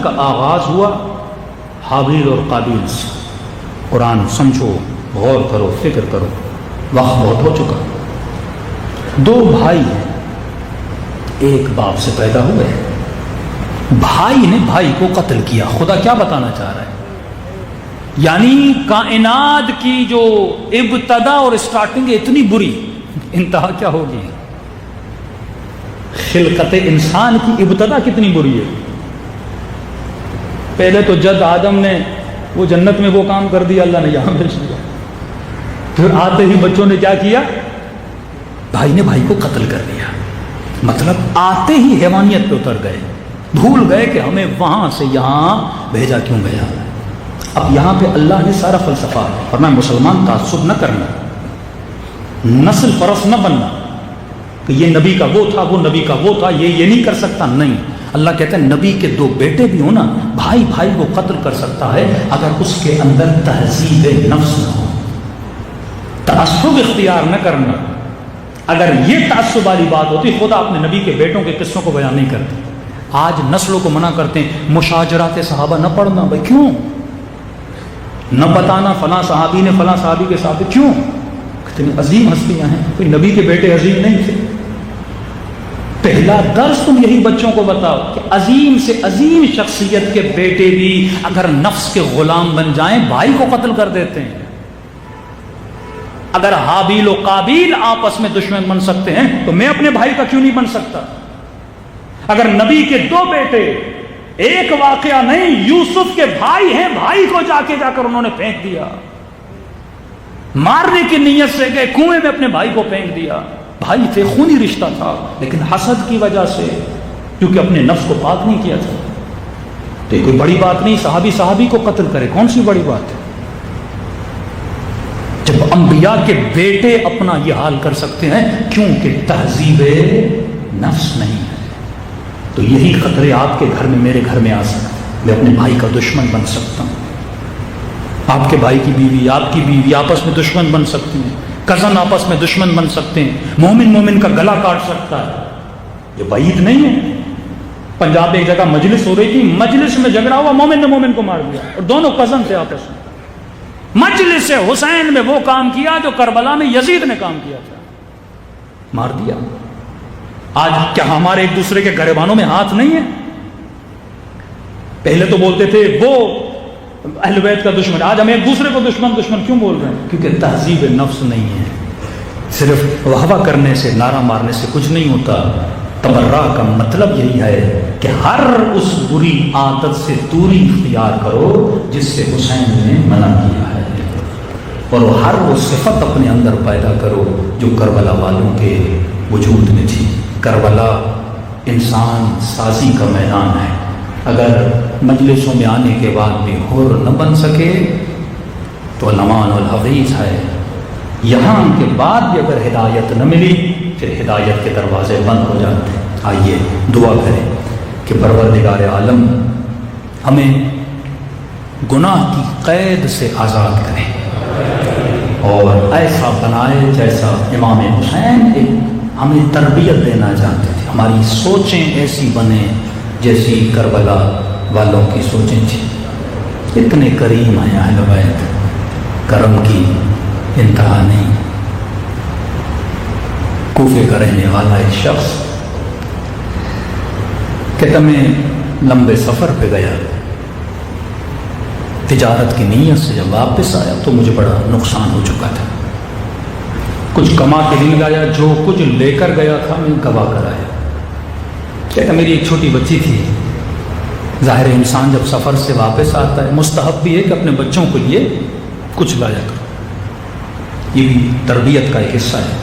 جنت کا آغاز ہوا حابیل اور قابیل سے. قرآن سمجھو، غور کرو، فکر کرو، وقت بہت ہو چکا. دو بھائی ہیں، ایک باپ سے پیدا ہوئے. بھائی نے بھائی کو قتل کیا. خدا کیا بتانا چاہ رہا ہے؟ یعنی کائنات کی جو ابتدا اور اسٹارٹنگ ہے اتنی بری، انتہا کیا ہوگی؟ خلقت انسان کی ابتدا کتنی بری ہے. پہلے تو جد آدم نے وہ جنت میں وہ کام کر دیا، اللہ نے یہاں بھیج دیا. پھر آتے ہی بچوں نے کیا کیا؟ بھائی نے بھائی کو قتل کر دیا. مطلب آتے ہی حیوانیت پہ اتر گئے، بھول گئے کہ ہمیں وہاں سے یہاں بھیجا کیوں گیا. اب یہاں پہ اللہ نے سارا فلسفہ، اور میں مسلمان تعصب نہ کرنا، نسل پرست نہ بننا کہ یہ نبی کا وہ تھا، وہ نبی کا وہ تھا، یہ نہیں کر سکتا. نہیں، اللہ کہتا ہے نبی کے دو بیٹے بھی ہوں نا، بھائی بھائی کو قتل کر سکتا ہے اگر اس کے اندر تہذیب نفس نہ ہو. تعصب اختیار نہ کرنا. اگر یہ تعصب والی بات ہوتی، خدا اپنے نبی کے بیٹوں کے قصوں کو بیان نہیں کرتے. آج نسلوں کو منع کرتے ہیں مشاجرات صحابہ نہ پڑھنا. بھائی کیوں؟ نہ بتانا فلاں صحابی نے فلاں صحابی کے ساتھ. کیوں؟ کتنی عظیم ہستیاں ہیں، کوئی نبی کے بیٹے عظیم نہیں تھے. پہلا درس تم یہی بچوں کو بتاؤ کہ عظیم سے عظیم شخصیت کے بیٹے بھی اگر نفس کے غلام بن جائیں بھائی کو قتل کر دیتے ہیں. اگر حابیل و قابیل آپس میں دشمن بن سکتے ہیں تو میں اپنے بھائی کا کیوں نہیں بن سکتا؟ اگر نبی کے دو بیٹے، ایک واقعہ نہیں، یوسف کے بھائی ہیں، بھائی کو جا کر انہوں نے پھینک دیا، مارنے کی نیت سے گئے کنویں میں اپنے بھائی کو پھینک دیا. بھائی تھے، خونی رشتہ تھا، لیکن حسد کی وجہ سے، کیونکہ اپنے نفس کو پاک نہیں کیا تھا. تو یہ کوئی بڑی بات نہیں صحابی کو قتل کرے، کون سی بڑی بات ہے؟ جب انبیاء کے بیٹے اپنا یہ حال کر سکتے ہیں کیونکہ تہذیب نفس نہیں ہے. تو یہی خطرے آپ کے گھر میں، میرے گھر میں آ سکتے. میں اپنے بھائی کا دشمن بن سکتا ہوں. آپ کے بھائی کی بیوی، آپ کی بیوی آپس میں دشمن بن سکتی ہیں. کزن آپس میں دشمن بن سکتے ہیں. مومن کا گلا کاٹ سکتا ہے. یہ بعید نہیں ہے. پنجاب ایک جگہ مجلس ہو رہی تھی، مجلس میں جھگڑا ہوا، مومن نے مومن کو مار دیا، اور دونوں کزن تھے آپس میں. مجلس حسین میں وہ کام کیا جو کربلا میں یزید نے کام کیا تھا، مار دیا. آج کیا ہمارے ایک دوسرے کے گریبانوں میں ہاتھ نہیں ہے؟ پہلے تو بولتے تھے وہ اہل بیت کا دشمن، آج ہم ایک دوسرے کو دشمن کیوں بول رہے ہیں؟ کیونکہ تہذیب نفس نہیں ہے. صرف واہ کرنے سے، نعرہ مارنے سے کچھ نہیں ہوتا. تبرہ کا مطلب یہی ہے کہ ہر اس بری عادت سے دوری اختیار کرو جس سے حسین نے منع کیا ہے، اور ہر وہ صفت اپنے اندر پیدا کرو جو کربلا والوں کے وجود میں تھی. کربلا انسان سازی کا میدان ہے. اگر مجلسوں میں آنے کے بعد بھی حر نہ بن سکے تو المان الحفیظ ہے. یہاں کے بعد بھی اگر ہدایت نہ ملی پھر ہدایت کے دروازے بند ہو جاتے ہیں. آئیے دعا کریں کہ پروردگار عالم ہمیں گناہ کی قید سے آزاد کرے اور ایسا بنائے جیسا امام حسین ہمیں تربیت دینا چاہتے تھے. ہماری سوچیں ایسی بنیں جیسی کربلا والوں کی سوچیں تھیں. اتنے کریم ہیں اہل بیت، کرم کی انتہا نہیں. کوفے کا رہنے والا ایک شخص کہتا میں لمبے سفر پہ گیا، تجارت کی نیت سے جب واپس آیا تو مجھے بڑا نقصان ہو چکا تھا. کچھ کما کے نہیں لایا، جو کچھ لے کر گیا تھا میں گوا کر آیا. کہتا میری ایک چھوٹی بچی تھی. ظاہر انسان جب سفر سے واپس آتا ہے مستحب بھی ہے کہ اپنے بچوں کے لیے کچھ لایا کرو. یہ بھی تربیت کا ایک حصہ ہے،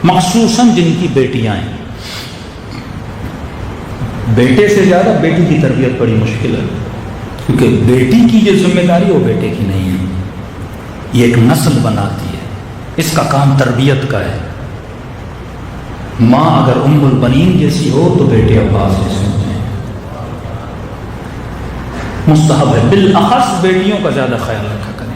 مخصوصاً جن کی بیٹیاں ہیں. بیٹے سے زیادہ بیٹی کی تربیت بڑی مشکل ہے، کیونکہ بیٹی کی جو ذمہ داری وہ بیٹے کی نہیں ہے. یہ ایک نسل بناتی ہے، اس کا کام تربیت کا ہے. ماں اگر ام البنین جیسی ہو تو بیٹے عباس جیسے ہوتے ہیں. مستحب ہے بالاخص بیٹیوں کا زیادہ خیال رکھا کریں.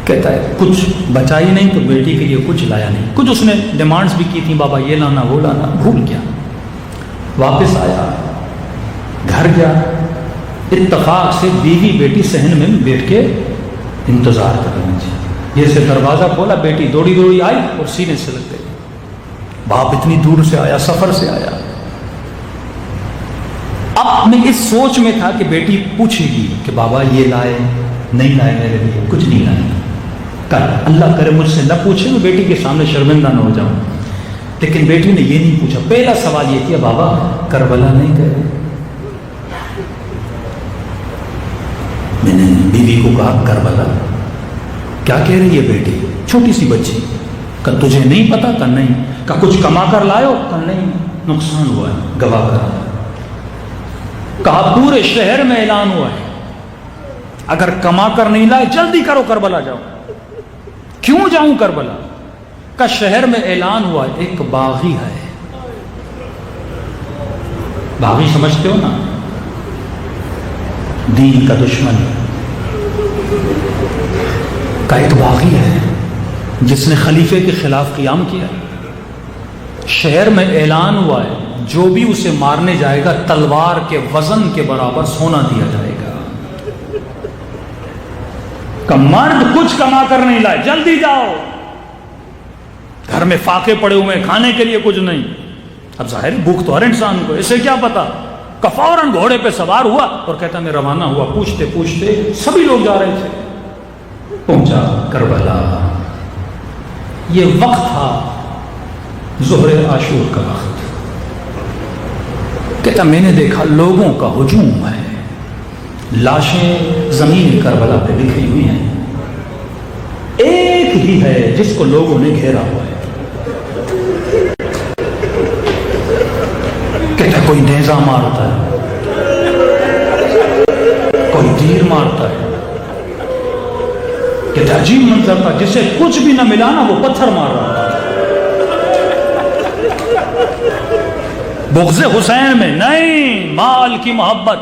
کہتا ہے کچھ بچا ہی نہیں تو بیٹی کے لیے کچھ لایا نہیں. کچھ اس نے ڈیمانڈز بھی کی تھی، بابا یہ لانا وہ لانا، بھول گیا. واپس آیا، گھر گیا، اتفاق سے بیوی بیٹی صحن میں بیٹھ کے انتظار کر رہی تھی، یہ سے دروازہ کھولا، بیٹی دوڑی دوڑی آئی اور سینے سے لگ گئی۔ باپ اتنی دور سے آیا، سفر سے آیا، اب میں اس سوچ میں تھا کہ بیٹی پوچھے گی کہ بابا یہ لائے نہیں لائے، میرے لیے کچھ نہیں لائے، کل اللہ کرے مجھ سے نہ پوچھے، میں بیٹی کے سامنے شرمندہ نہ ہو جاؤں۔ لیکن بیٹی نے یہ نہیں پوچھا، پہلا سوال یہ کیا، بابا کربلا نہیں گئے؟ میں نے بیوی کو کہا کربلا کیا کہہ رہی ہے بیٹی، چھوٹی سی بچی، کہ تجھے نہیں پتا؟ کہ نہیں۔ کہ کچھ کما کر لائے ہو؟ کہ نہیں، نقصان ہوا ہے، گواہ کر۔ کہا پورے شہر میں اعلان ہوا ہے، اگر کما کر نہیں لائے جلدی کرو کربلا جاؤ۔ کیوں جاؤں کربلا؟ کہ شہر میں اعلان ہوا ہے ایک باغی ہے، باغی سمجھتے ہو نا، دین کا دشمن، کا ایک باغی ہے جس نے خلیفے کے خلاف قیام کیا۔ شہر میں اعلان ہوا ہے جو بھی اسے مارنے جائے گا تلوار کے وزن کے برابر سونا دیا جائے گا۔ کہ مرد کچھ کما کر نہیں لائے، جلدی جاؤ، گھر میں فاقے پڑے ہوئے، کھانے کے لیے کچھ نہیں۔ اب ظاہر بھوک تو ہر انسان کو، اسے کیا پتا، کہ فوراً گھوڑے پہ سوار ہوا اور کہتا میں روانہ ہوا، پوچھتے پوچھتے سبھی لوگ جا رہے تھے، پہنچا کربلا۔ یہ وقت تھا ظہر عاشور کا وقت۔ کہتا میں نے دیکھا لوگوں کا ہجوم ہے، لاشیں زمین کربلا پہ بکھری ہوئی ہیں، ایک ہی ہے جس کو لوگوں نے گھیرا ہوا ہے۔ کہتا کوئی نیزہ مارتا ہے، کوئی تیر مارتا ہے۔ کہتا عجیب منظر تھا، جسے کچھ بھی نہ ملا نا وہ پتھر مار رہا تھا۔ بغض حسین میں نہیں، مال کی محبت،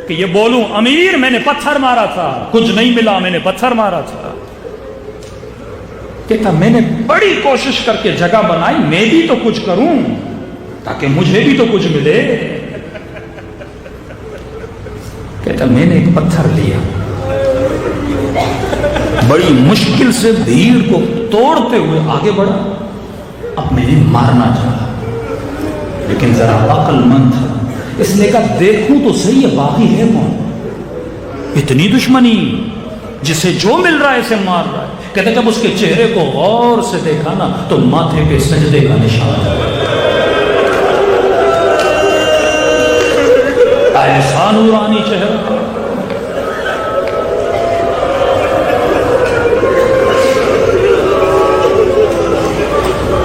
کہ یہ بولوں امیر میں نے پتھر مارا تھا، کچھ نہیں ملا میں نے پتھر مارا تھا۔ کہتا میں نے بڑی کوشش کر کے جگہ بنائی، میں بھی تو کچھ کروں تاکہ مجھے بھی تو کچھ ملے۔ کہتا میں نے ایک پتھر لیا، بڑی مشکل سے بھیڑ کو توڑتے ہوئے آگے بڑھا، اب میں نے مارنا چاہا لیکن ذرا عقل مند تھا، اس نے کہا دیکھوں تو صحیح ہے باغی ہے کون، اتنی دشمنی، جسے جو مل رہا ہے اسے مار رہا ہے۔ کہتے جب اس کے چہرے کو غور سے دیکھا نا تو ماتھے پہ سجدے کا نشان ہے، ایسا نورانی چہرہ۔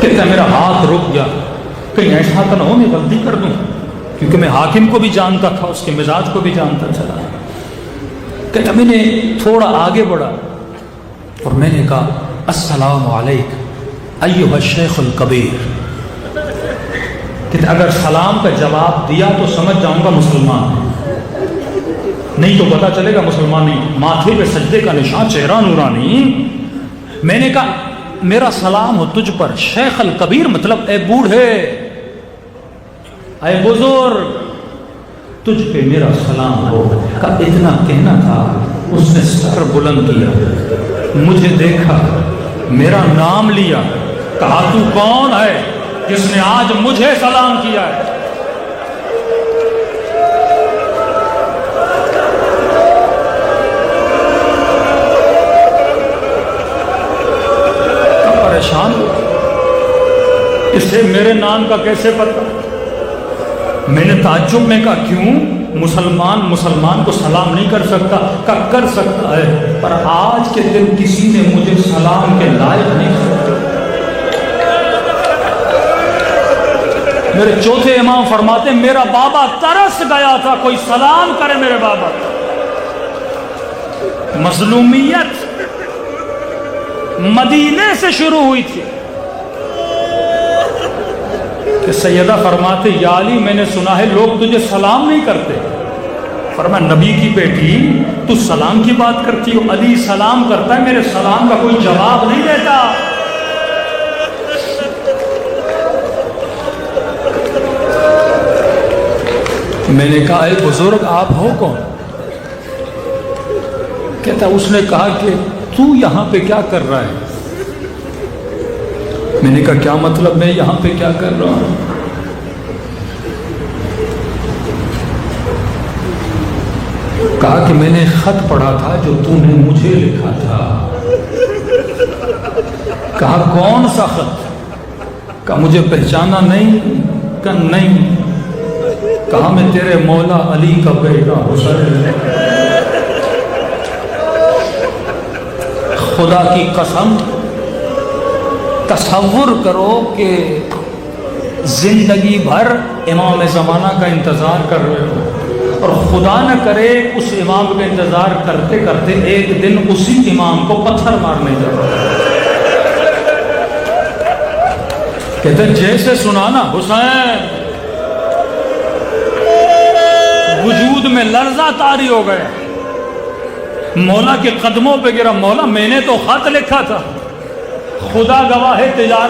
کہتا میرا ہاتھ رک گیا، کہیں ایسا تو نہ ہو میں غلطی کر دوں، کیونکہ میں حاکم کو بھی جانتا تھا، اس کے مزاج کو بھی جانتا چلا۔ کہتا میں نے تھوڑا آگے بڑھا اور میں نے کہا السلام علیکم ایھا الشیخ الکبیر۔ کہتا اگر سلام کا جواب دیا تو سمجھ جاؤں گا مسلمان ہے، نہیں تو پتا چلے گا مسلمان نہیں۔ ماتھے پہ سجدے کا نشان، چہرہ نورانی۔ میں نے کہا میرا سلام ہو تجھ پر شیخ الکبیر، مطلب اے بوڑھے، اے بزرگ، تجھ پہ میرا سلام ہو۔ کہ اتنا کہنا تھا، اس نے سر بلند کیا، مجھے دیکھا، میرا نام لیا، کہا تو کون ہے جس نے آج مجھے سلام کیا ہے؟ پریشان ہو، اسے میرے نام کا کیسے پتا؟ میں نے تعجب میں کہا کیوں؟ مسلمان کو سلام نہیں کر سکتا؟ کہا کر سکتا ہے، پر آج کے دن کسی نے مجھے سلام کے لائق نہیں سمجھا۔ میرے چوتھے امام فرماتے میرا بابا ترس گیا تھا کوئی سلام کرے میرے بابا۔ مظلومیت مدینے سے شروع ہوئی تھی کہ سیدہ فرماتے یا علی میں نے سنا ہے لوگ تجھے سلام نہیں کرتے۔ فرمایا نبی کی بیٹی تو سلام کی بات کرتی ہو، علی سلام کرتا ہے، میرے سلام کا کوئی جواب نہیں دیتا۔ میں نے کہا اے بزرگ آپ ہو کون؟ کہتا اس نے کہا کہ تو یہاں پہ کیا کر رہا ہے؟ میں نے کہا کیا مطلب میں یہاں پہ کیا کر رہا ہوں؟ کہا کہ میں نے خط پڑھا تھا جو تو نے مجھے لکھا تھا۔ کہا کون سا خط؟ کہا مجھے پہچانا نہیں؟ کہا نہیں۔ کہا میں تیرے مولا علی کا بیٹا حسین، خدا کی قسم تصور کرو کہ زندگی بھر امام زمانہ کا انتظار کر رہے ہو، اور خدا نہ کرے اس امام کا انتظار کرتے کرتے ایک دن اسی امام کو پتھر مارنے جا رہا ہے۔ کہتے جیسے سنانا حسین، وجود میں لرزہ طاری ہو گیا، مولا کے قدموں پہ گرا۔ مولا میں نے تو خط لکھا تھا، خدا گواہ ہے تجارت